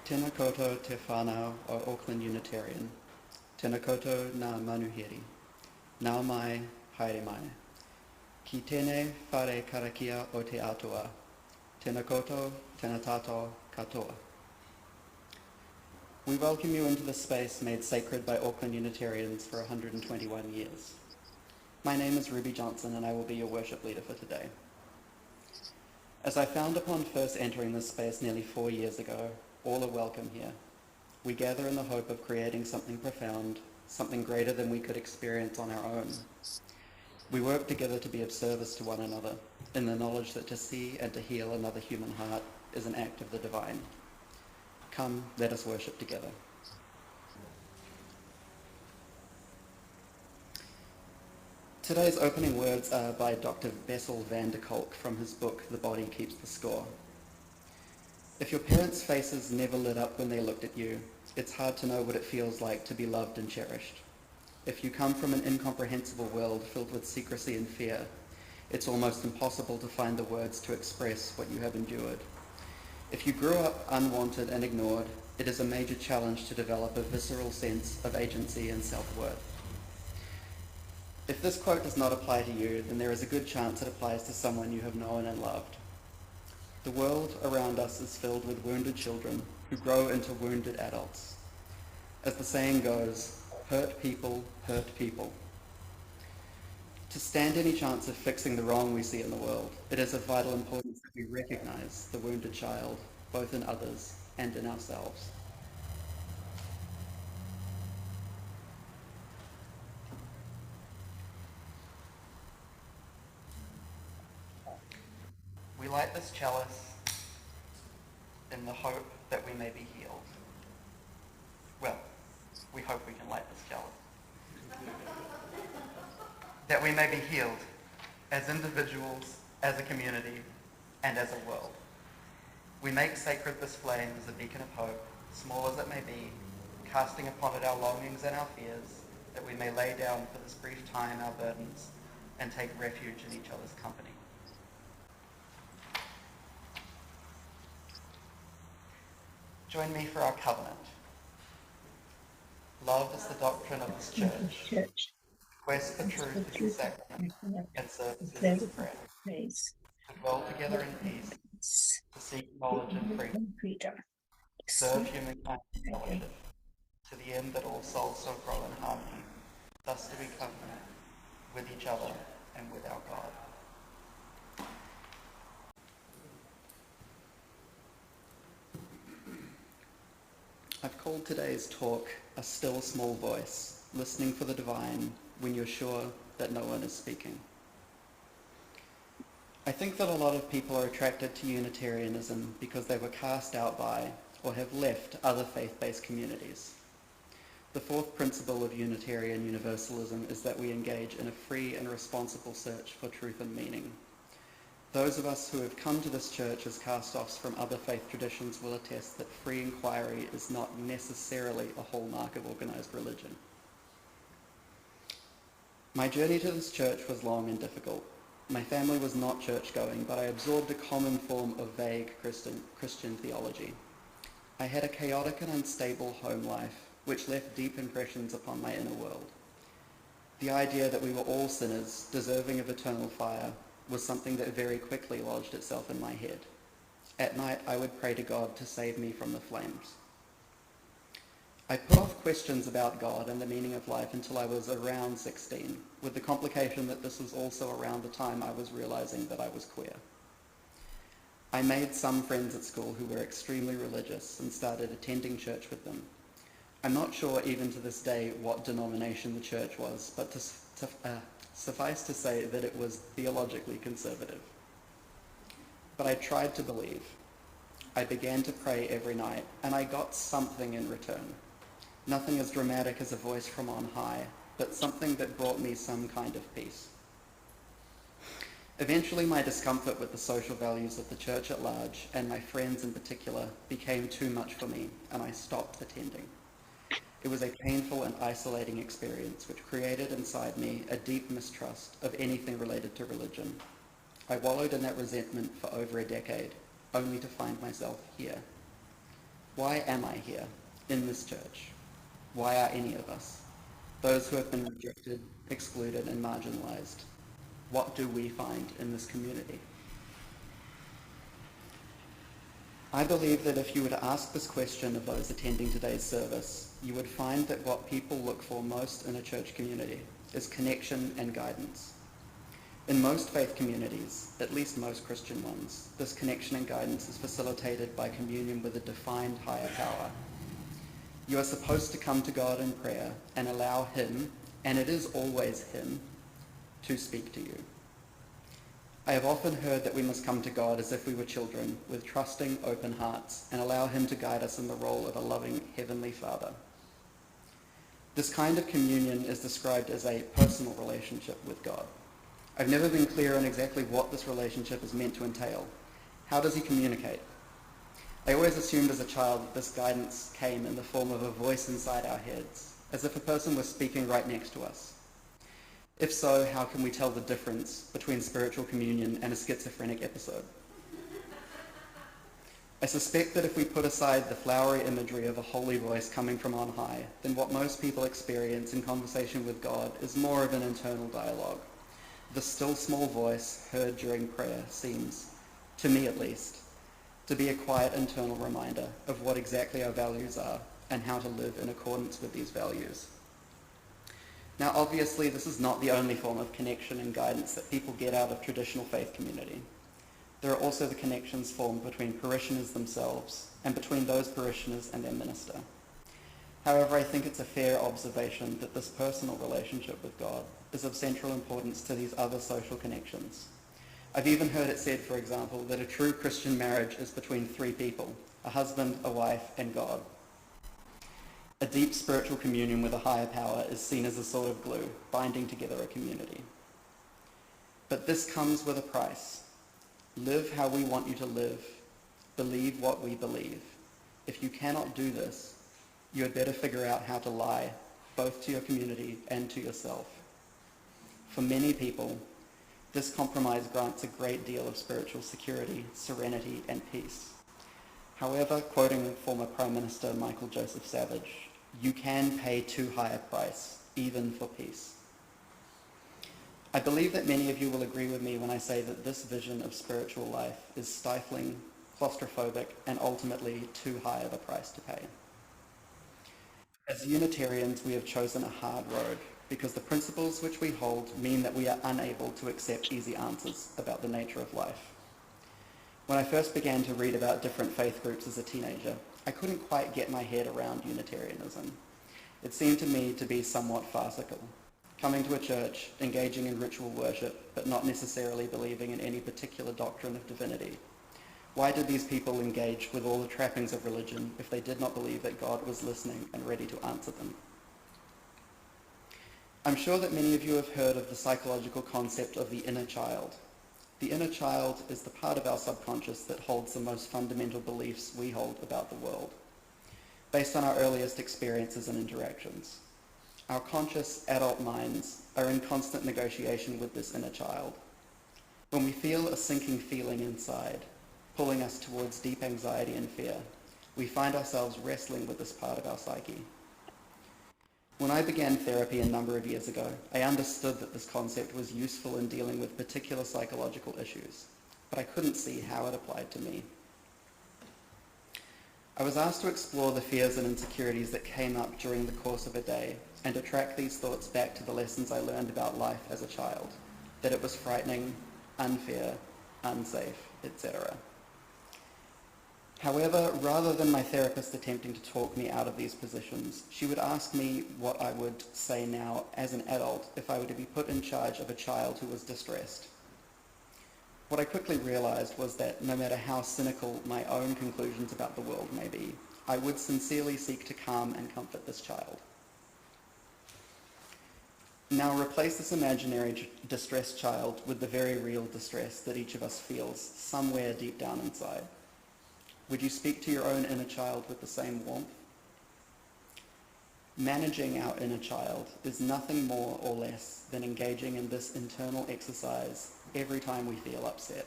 Tēnā koutou te whānau o Auckland Unitarian. Tēnā koutou ngā manuhiri. Nau mai, haere mai. Ki tēnei whare karakia o te atua. Tēnā koutou, tēnā tātou katoa. We welcome you into the space made sacred by Auckland Unitarians for 121 years. My name is Ruby Johnson and I will be your worship leader for today. As I found upon first entering this space nearly 4 years ago, all are welcome here. We gather in the hope of creating something profound, something greater than we could experience on our own. We work together to be of service to one another, in the knowledge that to see and to heal another human heart is an act of the divine. Come, let us worship together. Today's opening words are by Dr. Bessel van der Kolk from his book, The Body Keeps the Score. If your parents' faces never lit up when they looked at you, it's hard to know what it feels like to be loved and cherished. If you come from an incomprehensible world filled with secrecy and fear, it's almost impossible to find the words to express what you have endured. If you grew up unwanted and ignored, it is a major challenge to develop a visceral sense of agency and self-worth. If this quote does not apply to you, then there is a good chance it applies to someone you have known and loved. The world around us is filled with wounded children who grow into wounded adults. As the saying goes, hurt people hurt people. To stand any chance of fixing the wrong we see in the world, it is of vital importance that we recognize the wounded child, both in others and in ourselves. We light this chalice in the hope that we may be healed. Well, we hope we can light this chalice. That we may be healed as individuals, as a community, and as a world. We make sacred this flame as a beacon of hope, small as it may be, casting upon it our longings and our fears, that we may lay down for this brief time our burdens and take refuge in each other's company. Join me for our covenant. Love is the doctrine of this church. Quest for truth is the sacrament, and service is its praise. To dwell together in peace, to seek knowledge and freedom, serve humankind in fellowship, to the end that all souls shall grow in harmony, thus to be covenant with each other and with our God. I've called today's talk A Still Small Voice, listening for the divine when you're sure that no one is speaking. I think that a lot of people are attracted to Unitarianism because they were cast out by or have left other faith-based communities. The fourth principle of Unitarian Universalism is that we engage in a free and responsible search for truth and meaning. Those of us who have come to this church as cast-offs from other faith traditions will attest that free inquiry is not necessarily a hallmark of organized religion. My journey to this church was long and difficult. My family was not church-going, but I absorbed a common form of vague Christian theology. I had a chaotic and unstable home life, which left deep impressions upon my inner world. The idea that we were all sinners, deserving of eternal fire, was something that very quickly lodged itself in my head. At night, I would pray to God to save me from the flames. I put off questions about God and the meaning of life until I was around 16, with the complication that this was also around the time I was realizing that I was queer. I made some friends at school who were extremely religious and started attending church with them. I'm not sure even to this day what denomination the church was, but suffice to say that it was theologically conservative. But I tried to believe. I began to pray every night, and I got something in return. Nothing as dramatic as a voice from on high, but something that brought me some kind of peace. Eventually, my discomfort with the social values of the church at large, and my friends in particular, became too much for me, and I stopped attending. It was a painful and isolating experience which created inside me a deep mistrust of anything related to religion. I wallowed in that resentment for over a decade, only to find myself here. Why am I here, in this church? Why are any of us? Those who have been rejected, excluded, and marginalized. What do we find in this community? I believe that if you were to ask this question of those attending today's service, you would find that what people look for most in a church community is connection and guidance. In most faith communities, at least most Christian ones, this connection and guidance is facilitated by communion with a defined higher power. You are supposed to come to God in prayer and allow him, and it is always him, to speak to you. I have often heard that we must come to God as if we were children, with trusting, open hearts, and allow him to guide us in the role of a loving Heavenly Father. This kind of communion is described as a personal relationship with God. I've never been clear on exactly what this relationship is meant to entail. How does he communicate? I always assumed as a child that this guidance came in the form of a voice inside our heads, as if a person was speaking right next to us. If so, how can we tell the difference between spiritual communion and a schizophrenic episode? I suspect that if we put aside the flowery imagery of a holy voice coming from on high, then what most people experience in conversation with God is more of an internal dialogue. The still small voice heard during prayer seems, to me at least, to be a quiet internal reminder of what exactly our values are and how to live in accordance with these values. Now, obviously, this is not the only form of connection and guidance that people get out of traditional faith community. There are also the connections formed between parishioners themselves and between those parishioners and their minister. However, I think it's a fair observation that this personal relationship with God is of central importance to these other social connections. I've even heard it said, for example, that a true Christian marriage is between three people, a husband, a wife, and God. A deep spiritual communion with a higher power is seen as a sort of glue, binding together a community. But this comes with a price. Live how we want you to live. Believe what we believe. If you cannot do this, you had better figure out how to lie, both to your community and to yourself. For many people, this compromise grants a great deal of spiritual security, serenity, and peace. However, quoting former Prime Minister Michael Joseph Savage, you can pay too high a price, even for peace. I believe that many of you will agree with me when I say that this vision of spiritual life is stifling, claustrophobic, and ultimately too high of a price to pay. As Unitarians, we have chosen a hard road because the principles which we hold mean that we are unable to accept easy answers about the nature of life. When I first began to read about different faith groups as a teenager, I couldn't quite get my head around Unitarianism. It seemed to me to be somewhat farcical. Coming to a church, engaging in ritual worship, but not necessarily believing in any particular doctrine of divinity. Why did these people engage with all the trappings of religion if they did not believe that God was listening and ready to answer them? I'm sure that many of you have heard of the psychological concept of the inner child. The inner child is the part of our subconscious that holds the most fundamental beliefs we hold about the world, based on our earliest experiences and interactions. Our conscious adult minds are in constant negotiation with this inner child. When we feel a sinking feeling inside, pulling us towards deep anxiety and fear, we find ourselves wrestling with this part of our psyche. When I began therapy a number of years ago, I understood that this concept was useful in dealing with particular psychological issues, but I couldn't see how it applied to me. I was asked to explore the fears and insecurities that came up during the course of a day and to track these thoughts back to the lessons I learned about life as a child, that it was frightening, unfair, unsafe, etc. However, rather than my therapist attempting to talk me out of these positions, she would ask me what I would say now as an adult if I were to be put in charge of a child who was distressed. What I quickly realized was that no matter how cynical my own conclusions about the world may be, I would sincerely seek to calm and comfort this child. Now replace this imaginary distressed child with the very real distress that each of us feels somewhere deep down inside. Would you speak to your own inner child with the same warmth? Managing our inner child is nothing more or less than engaging in this internal exercise every time we feel upset.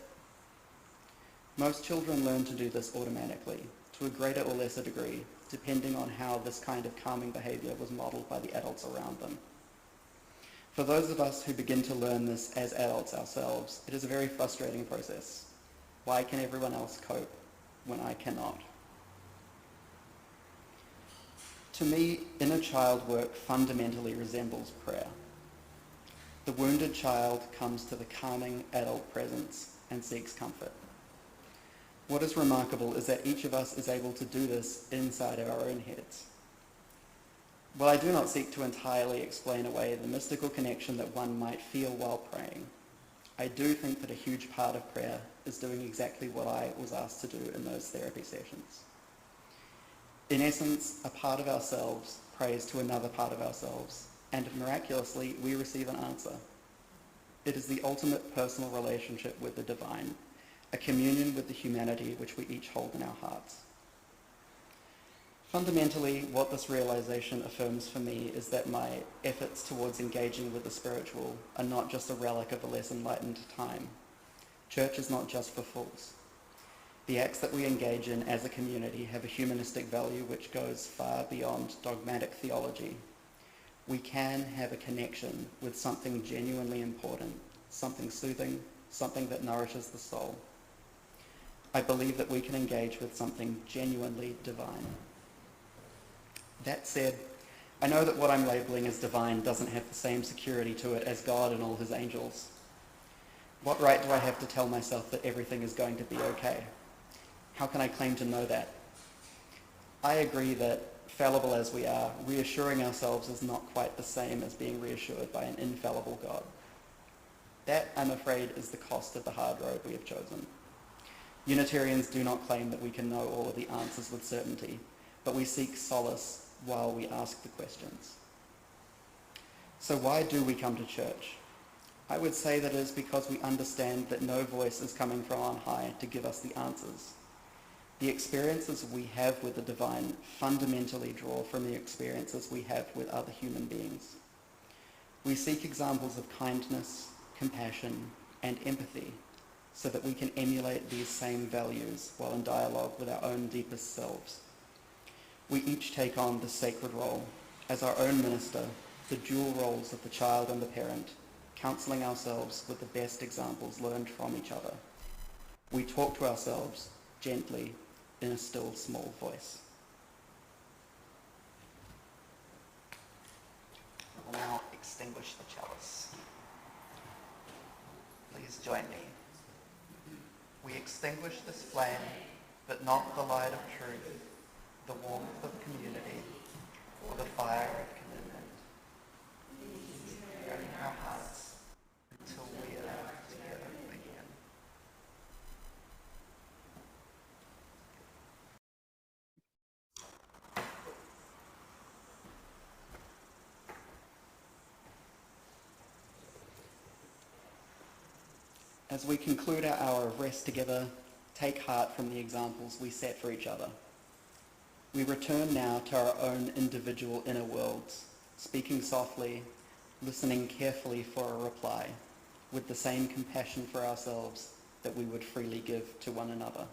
Most children learn to do this automatically, to a greater or lesser degree, depending on how this kind of calming behaviour was modelled by the adults around them. For those of us who begin to learn this as adults ourselves, it is a very frustrating process. Why can everyone else cope when I cannot? To me, inner child work fundamentally resembles prayer. The wounded child comes to the calming adult presence and seeks comfort. What is remarkable is that each of us is able to do this inside of our own heads. While I do not seek to entirely explain away the mystical connection that one might feel while praying, I do think that a huge part of prayer is doing exactly what I was asked to do in those therapy sessions. In essence, a part of ourselves prays to another part of ourselves, and miraculously we receive an answer. It is the ultimate personal relationship with the divine, a communion with the humanity which we each hold in our hearts. Fundamentally, what this realization affirms for me is that my efforts towards engaging with the spiritual are not just a relic of a less enlightened time. Church is not just for fools. The acts that we engage in as a community have a humanistic value which goes far beyond dogmatic theology. We can have a connection with something genuinely important, something soothing, something that nourishes the soul. I believe that we can engage with something genuinely divine. That said, I know that what I'm labeling as divine doesn't have the same security to it as God and all his angels. What right do I have to tell myself that everything is going to be okay? How can I claim to know that? I agree that, fallible as we are, reassuring ourselves is not quite the same as being reassured by an infallible God. That, I'm afraid, is the cost of the hard road we have chosen. Unitarians do not claim that we can know all of the answers with certainty, but we seek solace while we ask the questions. So why do we come to church? I would say that it is because we understand that no voice is coming from on high to give us the answers. The experiences we have with the divine fundamentally draw from the experiences we have with other human beings. We seek examples of kindness, compassion, and empathy so that we can emulate these same values while in dialogue with our own deepest selves. We each take on the sacred role as our own minister, the dual roles of the child and the parent, counselling ourselves with the best examples learned from each other. We talk to ourselves gently in a still small voice. I will now extinguish the chalice. Please join me. We extinguish this flame, but not the light of truth, the warmth of community, or the fire of commitment. Burning our hearts until we are together again. As we conclude our hour of rest together, take heart from the examples we set for each other. We return now to our own individual inner worlds, speaking softly, listening carefully for a reply, with the same compassion for ourselves that we would freely give to one another.